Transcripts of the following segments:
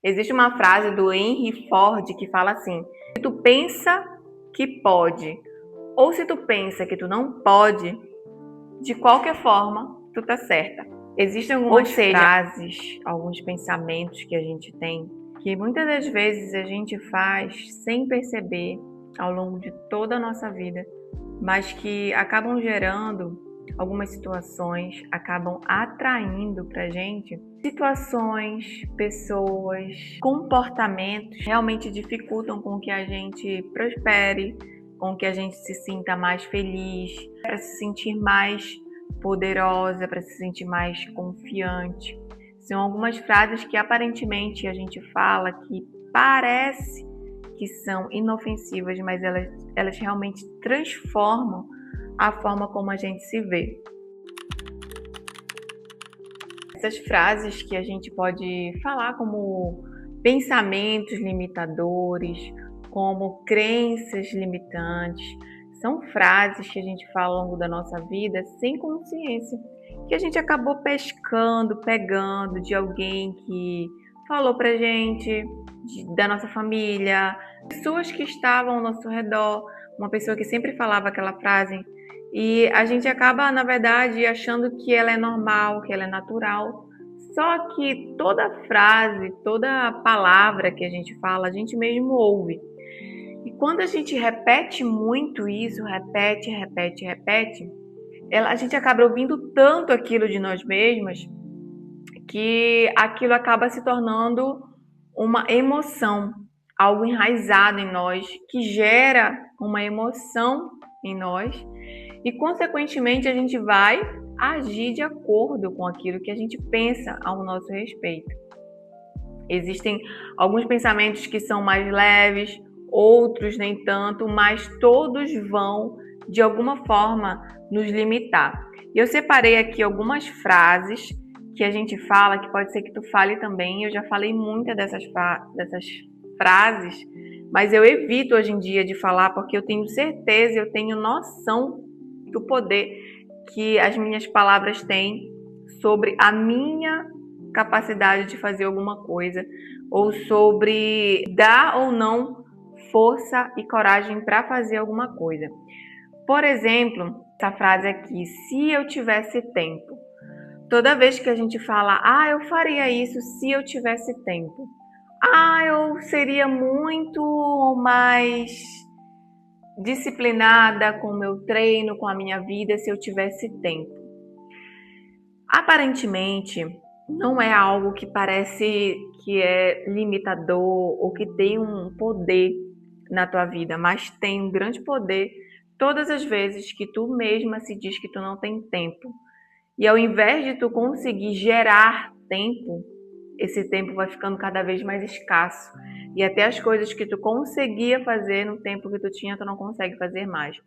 Existe uma frase do Henry Ford que fala assim: se tu pensa que pode, ou se tu pensa que tu não pode, de qualquer forma, tu tá certa. Existem algumas frases, alguns pensamentos que a gente tem, que muitas das vezes a gente faz sem perceber ao longo de toda a nossa vida, mas que acabam gerando algumas situações, acabam atraindo pra gente situações, pessoas, comportamentos que realmente dificultam com que a gente prospere, com que a gente se sinta mais feliz, para se sentir mais poderosa, para se sentir mais confiante. São algumas frases que aparentemente a gente fala que parece que são inofensivas, mas elas realmente transformam a forma como a gente se vê. Essas frases que a gente pode falar como pensamentos limitadores, como crenças limitantes, são frases que a gente fala ao longo da nossa vida sem consciência, que a gente acabou pegando de alguém que falou pra gente, da nossa família, pessoas que estavam ao nosso redor, uma pessoa que sempre falava aquela frase, e a gente acaba, na verdade, achando que ela é normal, que ela é natural. Só que toda frase, toda palavra que a gente fala, a gente mesmo ouve. E quando a gente repete muito isso, repete, a gente acaba ouvindo tanto aquilo de nós mesmas que aquilo acaba se tornando uma emoção, algo enraizado em nós, que gera uma emoção em nós e, consequentemente, a gente vai agir de acordo com aquilo que a gente pensa ao nosso respeito. Existem alguns pensamentos que são mais leves, outros nem tanto, mas todos vão, de alguma forma, nos limitar. E eu separei aqui algumas frases que a gente fala, que pode ser que tu fale também. Eu já falei muitas dessas frases, mas eu evito hoje em dia de falar porque eu tenho certeza, eu tenho noção do poder que as minhas palavras têm sobre a minha capacidade de fazer alguma coisa, ou sobre dar ou não força e coragem para fazer alguma coisa. Por exemplo, essa frase aqui: se eu tivesse tempo. Toda vez que a gente fala, eu faria isso se eu tivesse tempo. Eu seria muito mais disciplinada com o meu treino, com a minha vida, se eu tivesse tempo. Aparentemente, não é algo que parece que é limitador ou que tem um poder na tua vida, mas tem um grande poder todas as vezes que tu mesma se diz que tu não tem tempo. E ao invés de tu conseguir gerar tempo, esse tempo vai ficando cada vez mais escasso. E até as coisas que tu conseguia fazer no tempo que tu tinha, tu não consegue fazer mais.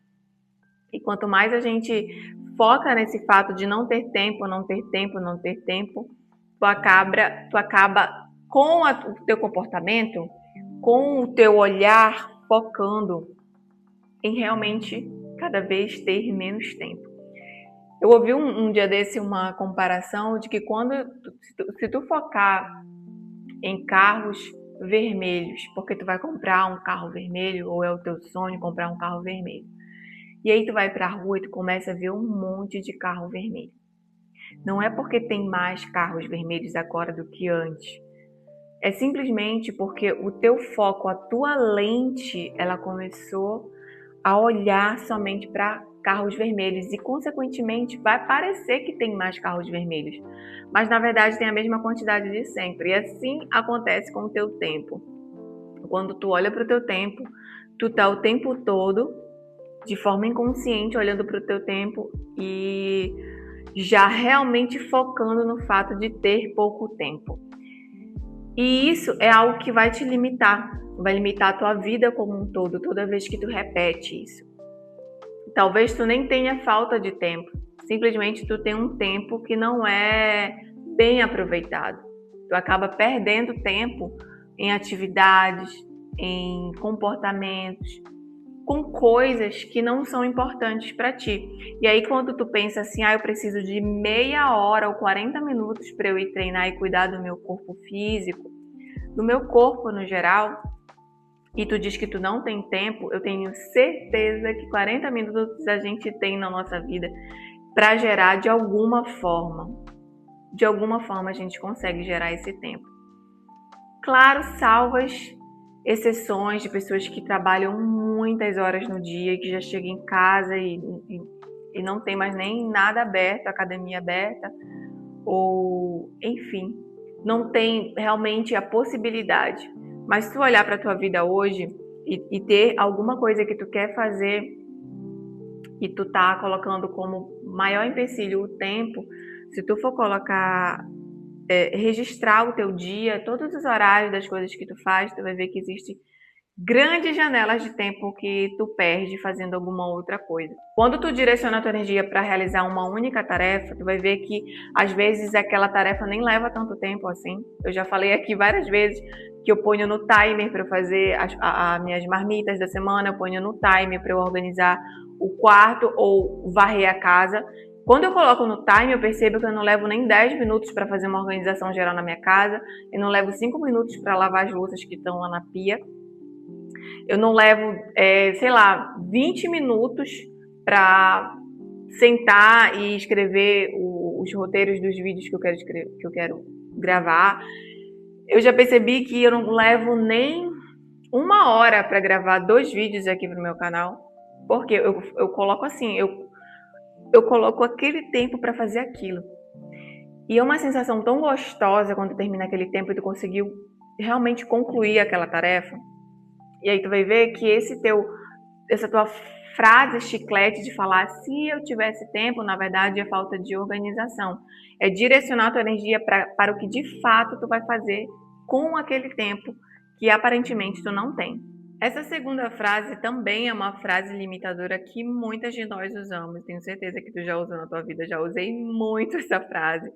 E quanto mais a gente foca nesse fato de não ter tempo, tu acaba com o teu comportamento, com o teu olhar, focando em realmente cada vez ter menos tempo. Eu ouvi um dia desse uma comparação de que se tu focar em carros vermelhos, porque tu vai comprar um carro vermelho, ou é o teu sonho comprar um carro vermelho, e aí tu vai pra rua e tu começa a ver um monte de carro vermelho. Não é porque tem mais carros vermelhos agora do que antes. É simplesmente porque o teu foco, a tua lente, ela começou a olhar somente para carros vermelhos e, consequentemente, vai parecer que tem mais carros vermelhos, mas na verdade tem a mesma quantidade de sempre. E assim acontece com o teu tempo. Quando tu olha para o teu tempo, tu tá o tempo todo de forma inconsciente olhando para o teu tempo e já realmente focando no fato de ter pouco tempo. E isso é algo que vai te limitar, vai limitar a tua vida como um todo, toda vez que tu repete isso. Talvez tu nem tenha falta de tempo, simplesmente tu tem um tempo que não é bem aproveitado. Tu acaba perdendo tempo em atividades, em comportamentos, com coisas que não são importantes para ti. E aí quando tu pensa assim, eu preciso de meia hora ou 40 minutos para eu ir treinar e cuidar do meu corpo físico, no meu corpo no geral, e tu diz que tu não tem tempo, eu tenho certeza que 40 minutos a gente tem na nossa vida para gerar de alguma forma. De alguma forma a gente consegue gerar esse tempo. Claro, salvas exceções de pessoas que trabalham muitas horas no dia, que já chegam em casa e não tem mais nem nada aberto, academia aberta, ou enfim, não tem realmente a possibilidade. Mas se tu olhar para a tua vida hoje e ter alguma coisa que tu quer fazer e tu tá colocando como maior empecilho o tempo, se tu for colocar, registrar o teu dia, todos os horários das coisas que tu faz, tu vai ver que existe grandes janelas de tempo que tu perde fazendo alguma outra coisa. Quando tu direciona a tua energia para realizar uma única tarefa, tu vai ver que às vezes aquela tarefa nem leva tanto tempo assim. Eu já falei aqui várias vezes que eu ponho no timer para eu fazer as minhas marmitas da semana, eu ponho no timer para eu organizar o quarto ou varrer a casa. Quando eu coloco no timer, eu percebo que eu não levo nem 10 minutos para fazer uma organização geral na minha casa, eu não levo 5 minutos para lavar as louças que estão lá na pia. Eu não levo, 20 minutos para sentar e escrever os roteiros dos vídeos que eu quero gravar. Eu já percebi que eu não levo nem 1 hora para gravar 2 vídeos aqui pro meu canal, porque eu coloco assim, eu coloco aquele tempo para fazer aquilo. E é uma sensação tão gostosa quando termina aquele tempo e tu conseguiu realmente concluir aquela tarefa. E aí tu vai ver que essa tua frase chiclete de falar se eu tivesse tempo, na verdade é falta de organização. É direcionar a tua energia para o que de fato tu vai fazer com aquele tempo que aparentemente tu não tem. Essa segunda frase também é uma frase limitadora que muitas de nós usamos. Tenho certeza que tu já usou na tua vida, já usei muito essa frase.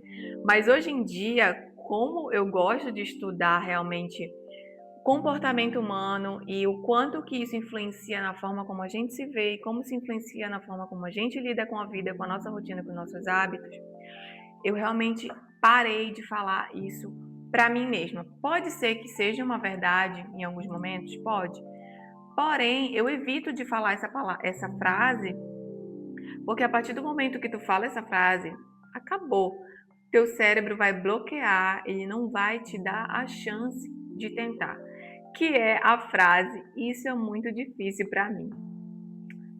Mas hoje em dia, como eu gosto de estudar realmente comportamento humano e o quanto que isso influencia na forma como a gente se vê e como se influencia na forma como a gente lida com a vida, com a nossa rotina, com os nossos hábitos, eu realmente parei de falar isso para mim mesma. Pode ser que seja uma verdade em alguns momentos, pode. Porém, eu evito de falar essa frase, porque a partir do momento que tu fala essa frase, acabou. Teu cérebro vai bloquear, ele não vai te dar a chance de tentar. Que é a frase, isso é muito difícil para mim.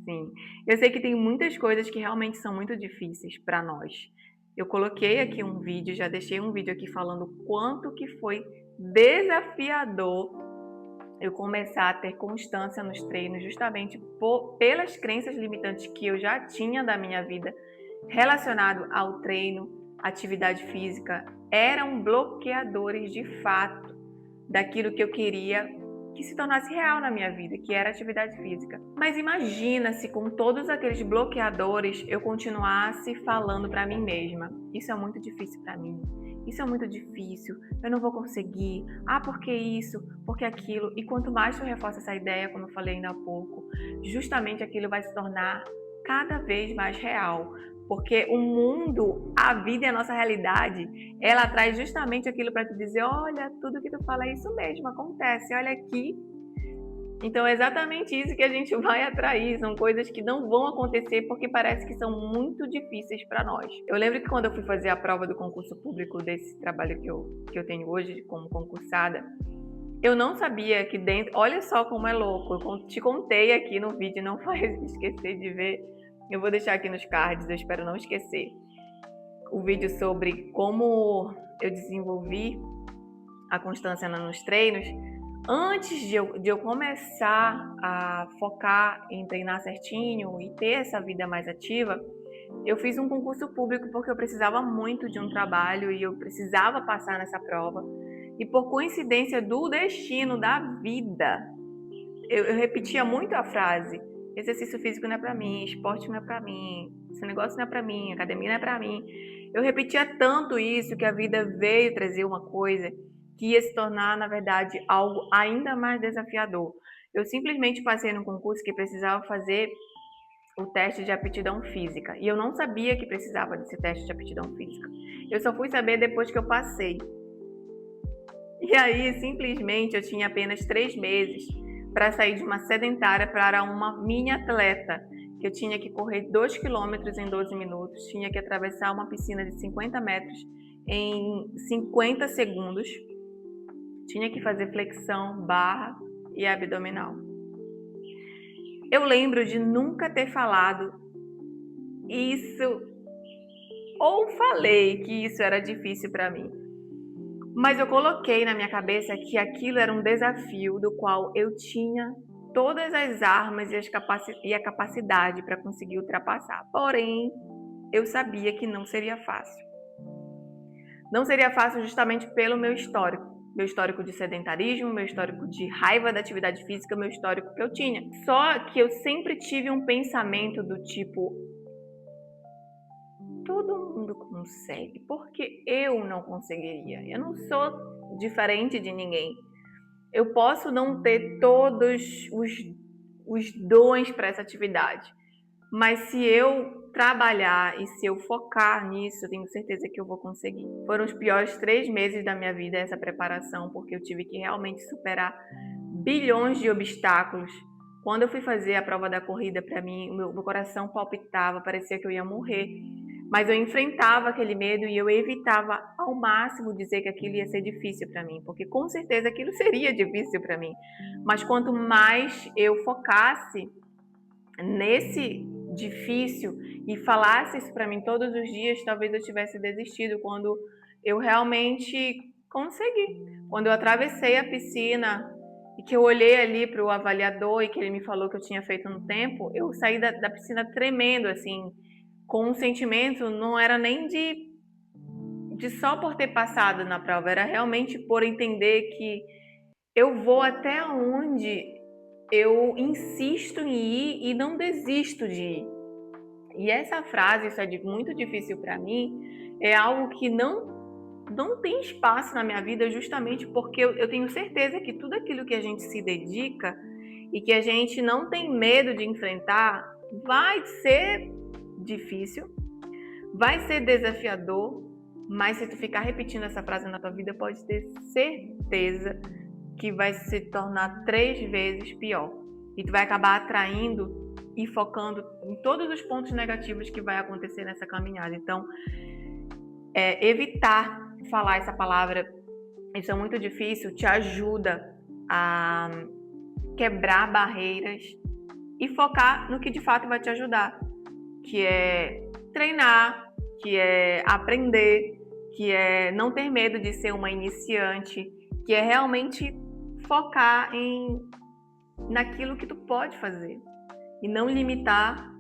Sim, eu sei que tem muitas coisas que realmente são muito difíceis para nós. Eu coloquei aqui um vídeo, já deixei um vídeo aqui falando quanto que foi desafiador eu começar a ter constância nos treinos, justamente pelas crenças limitantes que eu já tinha da minha vida relacionado ao treino, atividade física, eram bloqueadores de fato daquilo que eu queria que se tornasse real na minha vida, que era atividade física. Mas imagina se com todos aqueles bloqueadores eu continuasse falando para mim mesma: isso é muito difícil para mim, isso é muito difícil, eu não vou conseguir, porque isso, porque aquilo. E quanto mais tu reforça essa ideia, como eu falei ainda há pouco, justamente aquilo vai se tornar cada vez mais real. Porque o mundo, a vida e a nossa realidade, ela traz justamente aquilo para te dizer: olha, tudo que tu fala é isso mesmo, acontece, olha aqui. Então é exatamente isso que a gente vai atrair, são coisas que não vão acontecer porque parece que são muito difíceis para nós. Eu lembro que quando eu fui fazer a prova do concurso público desse trabalho que eu tenho hoje como concursada, eu não sabia que dentro, olha só como é louco, eu te contei aqui no vídeo, não faz esquecer de ver. Eu vou deixar aqui nos cards, eu espero não esquecer, o vídeo sobre como eu desenvolvi a constância nos treinos. Antes de eu começar a focar em treinar certinho e ter essa vida mais ativa, eu fiz um concurso público porque eu precisava muito de um trabalho e eu precisava passar nessa prova. E por coincidência do destino, da vida, eu repetia muito a frase: exercício físico não é pra mim, esporte não é pra mim, esse negócio não é pra mim, academia não é pra mim. Eu repetia tanto isso que a vida veio trazer uma coisa que ia se tornar, na verdade, algo ainda mais desafiador. Eu simplesmente passei num concurso que precisava fazer o teste de aptidão física. E eu não sabia que precisava desse teste de aptidão física. Eu só fui saber depois que eu passei. E aí, simplesmente, eu tinha apenas 3 meses para sair de uma sedentária para uma mini atleta, que eu tinha que correr 2 quilômetros em 12 minutos, tinha que atravessar uma piscina de 50 metros em 50 segundos, tinha que fazer flexão, barra e abdominal. Eu lembro de nunca ter falado isso, ou falei que isso era difícil para mim. Mas eu coloquei na minha cabeça que aquilo era um desafio do qual eu tinha todas as armas e a capacidade para conseguir ultrapassar. Porém, eu sabia que não seria fácil. Não seria fácil justamente pelo meu histórico. Meu histórico de sedentarismo, meu histórico de raiva da atividade física, meu histórico que eu tinha. Só que eu sempre tive um pensamento do tipo: todo mundo consegue, porque eu não conseguiria? Eu não sou diferente de ninguém. Eu posso não ter todos os dons para essa atividade, mas se eu trabalhar e se eu focar nisso, eu tenho certeza que eu vou conseguir. Foram os piores 3 meses da minha vida essa preparação, porque eu tive que realmente superar bilhões de obstáculos. Quando eu fui fazer a prova da corrida, para mim, o meu coração palpitava, parecia que eu ia morrer. Mas eu enfrentava aquele medo e eu evitava ao máximo dizer que aquilo ia ser difícil para mim, porque com certeza aquilo seria difícil para mim. Mas quanto mais eu focasse nesse difícil e falasse isso para mim todos os dias, talvez eu tivesse desistido quando eu realmente consegui. Quando eu atravessei a piscina e que eu olhei ali para o avaliador e que ele me falou que eu tinha feito no tempo, eu saí da piscina tremendo, assim, com um sentimento, não era nem de só por ter passado na prova, era realmente por entender que eu vou até onde eu insisto em ir e não desisto de ir. E essa frase, isso é muito difícil para mim, é algo que não tem espaço na minha vida, justamente porque eu tenho certeza que tudo aquilo que a gente se dedica e que a gente não tem medo de enfrentar vai ser difícil, vai ser desafiador, mas se tu ficar repetindo essa frase na tua vida, pode ter certeza que vai se tornar 3 vezes pior. E tu vai acabar atraindo e focando em todos os pontos negativos que vai acontecer nessa caminhada. Então, evitar falar essa palavra, isso é muito difícil, te ajuda a quebrar barreiras e focar no que de fato vai te ajudar, que é treinar, que é aprender, que é não ter medo de ser uma iniciante, que é realmente focar naquilo que tu pode fazer e não limitar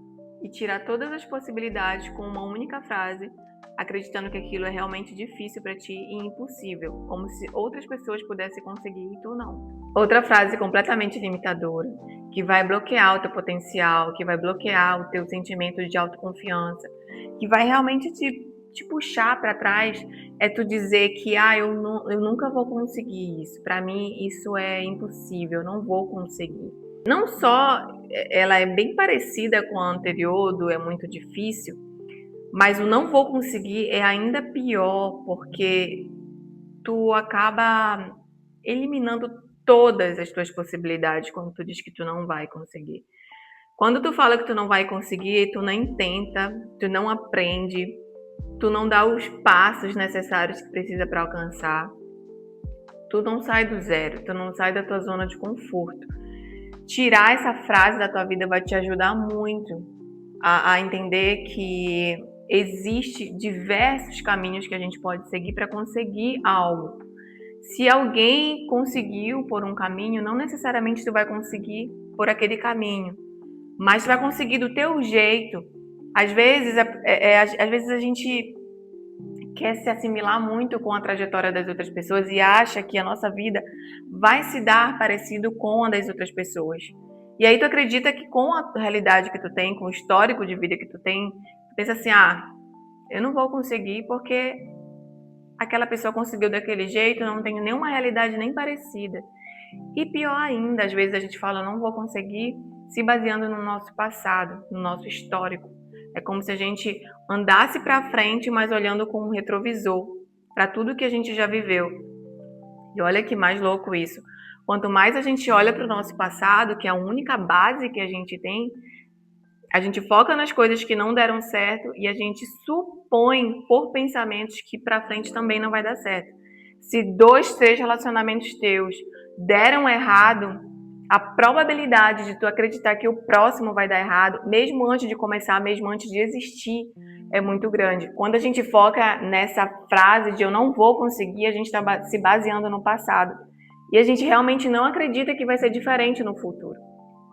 e tirar todas as possibilidades com uma única frase, acreditando que aquilo é realmente difícil para ti e impossível, como se outras pessoas pudessem conseguir e tu não. Outra frase completamente limitadora, que vai bloquear o teu potencial, que vai bloquear o teu sentimento de autoconfiança, que vai realmente te puxar para trás, é tu dizer que eu nunca vou conseguir isso, para mim isso é impossível, eu não vou conseguir. Não só ela é bem parecida com a anterior, do é muito difícil, mas o não vou conseguir é ainda pior, porque tu acaba eliminando todas as tuas possibilidades quando tu diz que tu não vai conseguir. Quando tu fala que tu não vai conseguir, tu nem tenta, tu não aprende, tu não dá os passos necessários que precisa para alcançar, tu não sai do zero, tu não sai da tua zona de conforto. Tirar essa frase da tua vida vai te ajudar muito a entender que existe diversos caminhos que a gente pode seguir para conseguir algo. Se alguém conseguiu por um caminho, não necessariamente tu vai conseguir por aquele caminho, mas tu vai conseguir do teu jeito. Às vezes a gente quer se assimilar muito com a trajetória das outras pessoas e acha que a nossa vida vai se dar parecido com a das outras pessoas. E aí tu acredita que com a realidade que tu tem, com o histórico de vida que tu tem, tu pensa assim, eu não vou conseguir porque aquela pessoa conseguiu daquele jeito, eu não tenho nenhuma realidade nem parecida. E pior ainda, às vezes a gente fala, não vou conseguir, se baseando no nosso passado, no nosso histórico. É como se a gente andasse para frente, mas olhando com um retrovisor para tudo que a gente já viveu. E olha que mais louco isso. Quanto mais a gente olha para o nosso passado, que é a única base que a gente tem, a gente foca nas coisas que não deram certo e a gente supõe por pensamentos que para frente também não vai dar certo. Se 2, 3 relacionamentos teus deram errado, a probabilidade de tu acreditar que o próximo vai dar errado, mesmo antes de começar, mesmo antes de existir, é muito grande. Quando a gente foca nessa frase de eu não vou conseguir, a gente está se baseando no passado. E a gente realmente não acredita que vai ser diferente no futuro.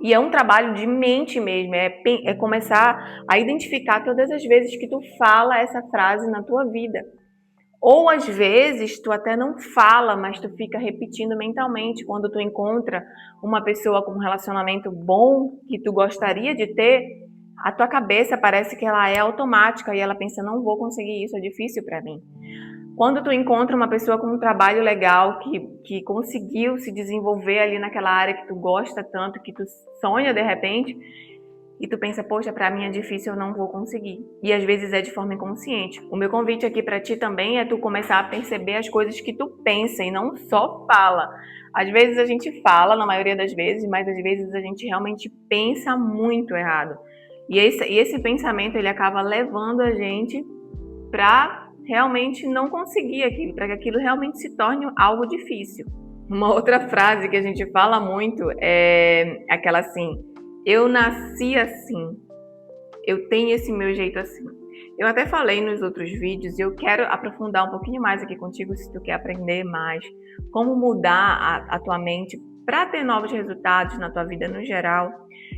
E é um trabalho de mente mesmo, é começar a identificar todas as vezes que tu fala essa frase na tua vida. Ou às vezes tu até não fala, mas tu fica repetindo mentalmente quando tu encontra uma pessoa com um relacionamento bom que tu gostaria de ter, a tua cabeça parece que ela é automática e ela pensa, não vou conseguir isso, é difícil para mim. Quando tu encontra uma pessoa com um trabalho legal, que conseguiu se desenvolver ali naquela área que tu gosta tanto, que tu sonha de repente, e tu pensa, poxa, para mim é difícil, eu não vou conseguir. E às vezes é de forma inconsciente. O meu convite aqui para ti também é tu começar a perceber as coisas que tu pensa e não só fala. Às vezes a gente fala, na maioria das vezes, mas às vezes a gente realmente pensa muito errado. E esse pensamento, ele acaba levando a gente para realmente não conseguir aquilo, para que aquilo realmente se torne algo difícil. Uma outra frase que a gente fala muito é aquela assim, eu nasci assim, eu tenho esse meu jeito assim. Eu até falei nos outros vídeos e eu quero aprofundar um pouquinho mais aqui contigo se tu quer aprender mais como mudar a tua mente para ter novos resultados na tua vida no geral.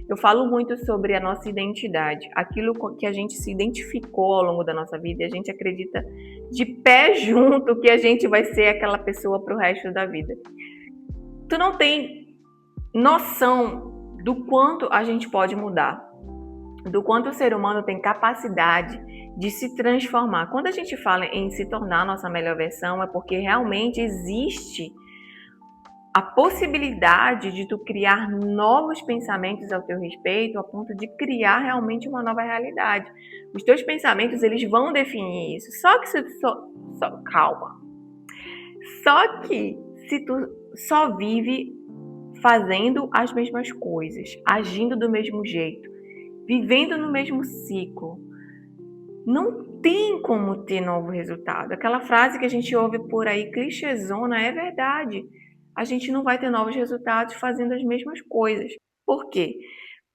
Eu falo muito sobre a nossa identidade, aquilo que a gente se identificou ao longo da nossa vida e a gente acredita de pé junto que a gente vai ser aquela pessoa para o resto da vida. Tu não tem noção do quanto a gente pode mudar, do quanto o ser humano tem capacidade de se transformar. Quando a gente fala em se tornar a nossa melhor versão, é porque realmente existe a possibilidade de tu criar novos pensamentos ao teu respeito, a ponto de criar realmente uma nova realidade. Os teus pensamentos, eles vão definir isso. Só que se tu calma. Só que se tu só vive fazendo as mesmas coisas, agindo do mesmo jeito, vivendo no mesmo ciclo, não tem como ter novo resultado. Aquela frase que a gente ouve por aí, clichêzona, é verdade. A gente não vai ter novos resultados fazendo as mesmas coisas. Por quê?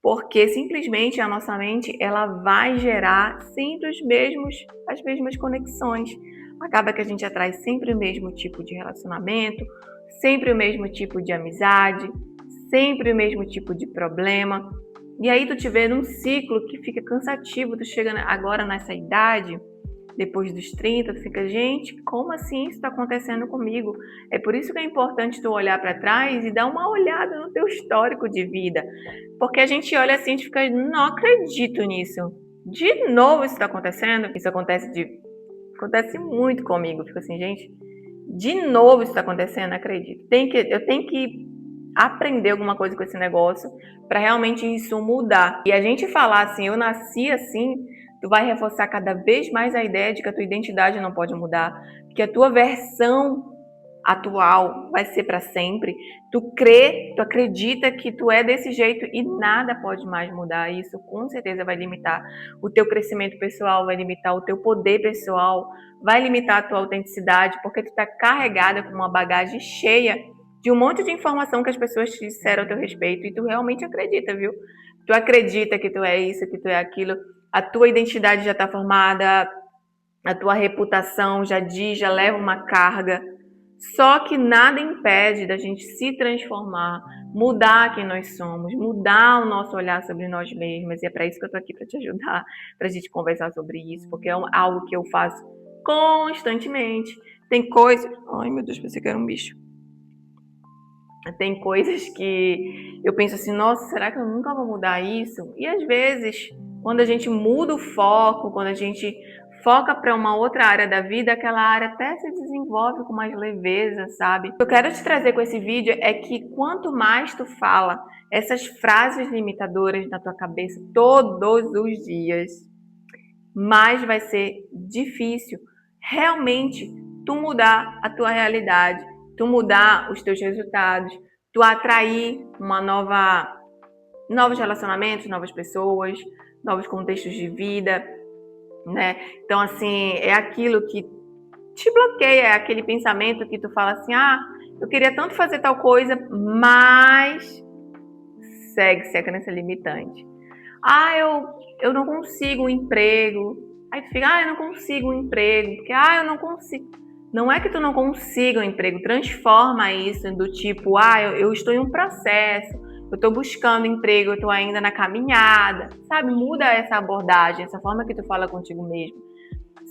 Porque simplesmente a nossa mente ela vai gerar sempre as mesmas conexões. Acaba que a gente atrai sempre o mesmo tipo de relacionamento, sempre o mesmo tipo de amizade, sempre o mesmo tipo de problema. E aí tu te vê num ciclo que fica cansativo, tu chega agora nessa idade, depois dos 30, tu fica, gente, como assim isso está acontecendo comigo? É por isso que é importante tu olhar para trás e dar uma olhada no teu histórico de vida. Porque a gente olha assim e fica, não acredito nisso. De novo isso está acontecendo? Isso acontece muito comigo. Fico assim, gente, de novo isso está acontecendo? Acredito. Eu tenho que aprender alguma coisa com esse negócio para realmente isso mudar. E a gente falar assim, eu nasci assim, tu vai reforçar cada vez mais a ideia de que a tua identidade não pode mudar, que a tua versão atual vai ser para sempre. Tu crê, tu acredita que tu é desse jeito e nada pode mais mudar. Isso com certeza vai limitar o teu crescimento pessoal, vai limitar o teu poder pessoal, vai limitar a tua autenticidade, porque tu tá carregada com uma bagagem cheia de um monte de informação que as pessoas te disseram a teu respeito e tu realmente acredita, viu? Tu acredita que tu é isso, que tu é aquilo, a tua identidade já está formada, a tua reputação já diz, já leva uma carga. Só que nada impede da gente se transformar, mudar quem nós somos, mudar o nosso olhar sobre nós mesmos. E é para isso que eu tô aqui, para te ajudar, para a gente conversar sobre isso, porque é algo que eu faço constantemente. Tem coisas... Ai, meu Deus, pensei que era um bicho. Tem coisas que eu penso assim, nossa, será que eu nunca vou mudar isso? E às vezes, quando a gente muda o foco, quando a gente foca para uma outra área da vida, aquela área até se desenvolve com mais leveza, sabe? O que eu quero te trazer com esse vídeo é que quanto mais tu fala essas frases limitadoras na tua cabeça todos os dias, mais vai ser difícil realmente tu mudar a tua realidade, tu mudar os teus resultados, tu atrair novos relacionamentos, novas pessoas, novos contextos de vida, né? Então, assim, é aquilo que te bloqueia, é aquele pensamento que tu fala assim, eu queria tanto fazer tal coisa, mas segue-se a crença limitante. Eu não consigo um emprego. Aí tu fica, eu não consigo um emprego, porque, eu não consigo. Não é que tu não consiga um emprego, transforma isso do tipo, eu estou em um processo, eu estou buscando emprego, eu estou ainda na caminhada, sabe? Muda essa abordagem, essa forma que tu fala contigo mesmo.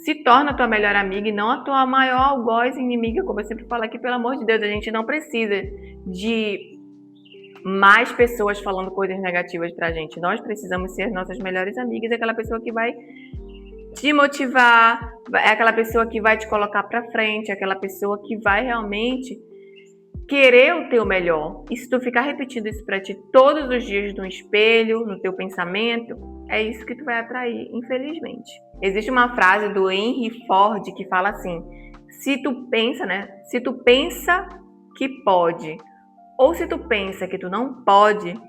Se torna a tua melhor amiga e não a tua maior algoz inimiga, como eu sempre falo aqui, pelo amor de Deus, a gente não precisa de mais pessoas falando coisas negativas pra gente. Nós precisamos ser nossas melhores amigas, aquela pessoa que vai te motivar, é aquela pessoa que vai te colocar pra frente, é aquela pessoa que vai realmente querer o teu melhor. E se tu ficar repetindo isso pra ti todos os dias no espelho, no teu pensamento, é isso que tu vai atrair, infelizmente. Existe uma frase do Henry Ford que fala assim: se tu pensa que pode, ou se tu pensa que tu não pode,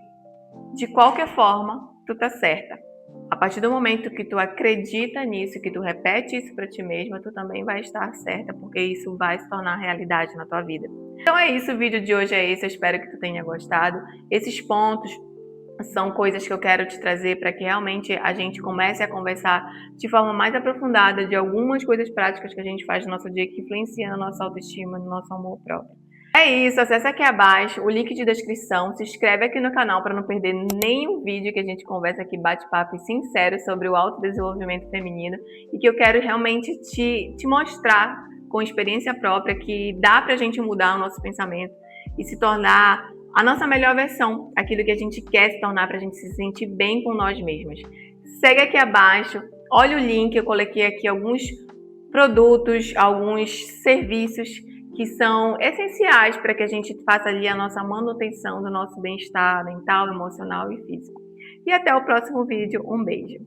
de qualquer forma, tu tá certa. A partir do momento que tu acredita nisso, que tu repete isso pra ti mesma, tu também vai estar certa, porque isso vai se tornar realidade na tua vida. Então é isso, o vídeo de hoje é esse, eu espero que tu tenha gostado. Esses pontos são coisas que eu quero te trazer para que realmente a gente comece a conversar de forma mais aprofundada de algumas coisas práticas que a gente faz no nosso dia que influenciam na nossa autoestima, no nosso amor próprio. É isso, acesse aqui abaixo o link de descrição, se inscreve aqui no canal para não perder nenhum vídeo que a gente conversa aqui, bate-papo sincero sobre o autodesenvolvimento feminino e que eu quero realmente te mostrar com experiência própria que dá pra gente mudar o nosso pensamento e se tornar a nossa melhor versão, aquilo que a gente quer se tornar para a gente se sentir bem com nós mesmos. Segue aqui abaixo, olha o link, eu coloquei aqui alguns produtos, alguns serviços que são essenciais para que a gente faça ali a nossa manutenção do nosso bem-estar mental, emocional e físico. E até o próximo vídeo, um beijo!